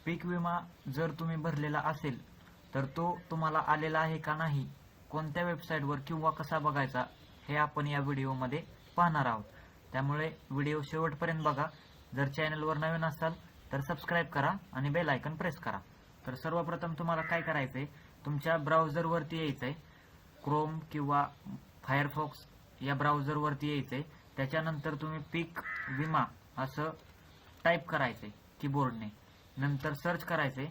पीक विमा जर तुम्ही भरलेला असेल तर तो तुम्हाला आलेला आहे का नाही, कोणत्या वेबसाईटवर किंवा कसा बघायचा हे आपण या व्हिडिओमध्ये पाहणार आहोत. त्यामुळे व्हिडिओ शेवटपर्यंत बघा. जर चॅनलवर नवीन असाल तर सबस्क्राईब करा आणि बेल आयकन प्रेस करा. तर सर्वप्रथम तुम्हाला काय करायचंय, तुमच्या ब्राउझरवरती यायचंय. क्रोम किंवा फायरफॉक्स या ब्राउझरवरती यायचंय. त्याच्यानंतर तुम्ही पीक विमा असं टाईप करायचंय कीबोर्डने. नंतर सर्च करायचंय.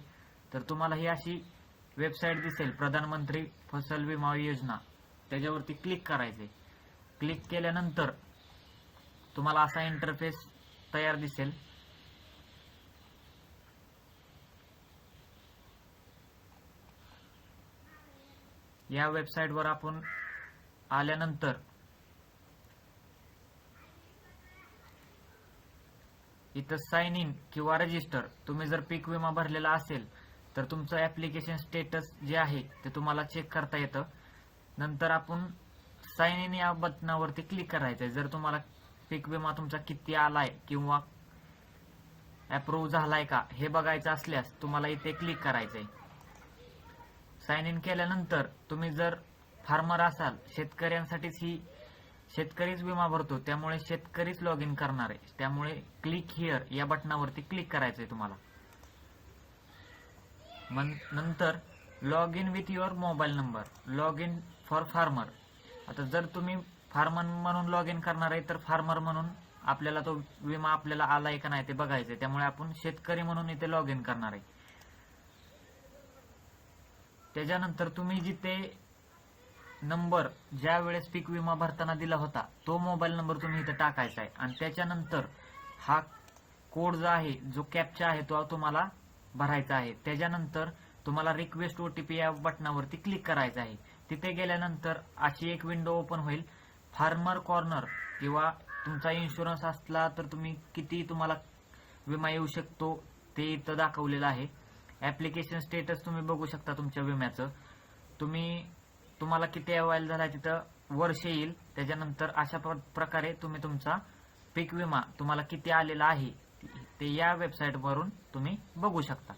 तर तुम्हाला ही अशी वेबसाईट दिसेल, प्रधानमंत्री फसल विमा योजना. त्याच्यावरती क्लिक करायचंय. क्लिक केल्यानंतर तुम्हाला असा इंटरफेस तयार दिसेल. या वेबसाईटवर आपण आल्यानंतर इथं साइन इन किंवा रजिस्टर, तुम्ही जर पीक विमा भरलेला असेल तर तुमचं ॲप्लिकेशन स्टेटस जे आहे ते तुम्हाला चेक करता येतं. नंतर आपण साइन इन या बटनावरती क्लिक करायचंय. जर तुम्हाला पीक विमा तुमचा किती आलाय किंवा अप्रूव्ह झालाय का हे बघायचं असल्यास तुम्हाला इथे क्लिक करायचंय. साइन इन केल्यानंतर तुम्ही जर फार्मर असाल, शेतकऱ्यांसाठीच ही शेतकरीच विमा भरतो, त्यामुळे शेतकरीच लॉग इन करणार आहे. त्यामुळे क्लिक हिअर या बटनावरती क्लिक करायचंय तुम्हाला. नंतर log in with your mobile number, log in for farmer. आता जर तुम्ही फार्मर म्हणून लॉग इन करणार आहे तर फार्मर म्हणून आपल्याला तो विमा आपल्याला आलाय का नाही ते बघायचंय. त्यामुळे आपण शेतकरी म्हणून इथे लॉग इन करणार आहे. त्याच्यानंतर तुम्ही जिथे नंबर ज्या वेळेस पीक विमा भरताना दिला होता तो मोबाईल नंबर तुम्ही इथे टाकायचा आहे. आणि त्याच्यानंतर हा कोड जो आहे, जो कॅप्चा आहे, तो तुम्हाला भरायचा आहे. त्याच्यानंतर तुम्हाला रिक्वेस्ट ओटीपी या बटनावरती क्लिक करायचं आहे. तिथे गेल्यानंतर अशी एक विंडो ओपन होईल. फार्मर कॉर्नर किंवा तुमचा इन्शुरन्स असला तर तुम्ही किती तुम्हाला विमा येऊ शकतो ते इथं दाखवलेलं आहे. ॲप्लिकेशन स्टेटस तुम्ही बघू शकता तुमच्या विम्याचं. तुम्हाला किती अहवाल झाला तिथं वर्ष येईल. त्याच्यानंतर अशा प्रकारे तुम्ही तुमचा पीक विमा तुम्हाला किती आलेला आहे ते या वेबसाईटवरून तुम्ही बघू शकता.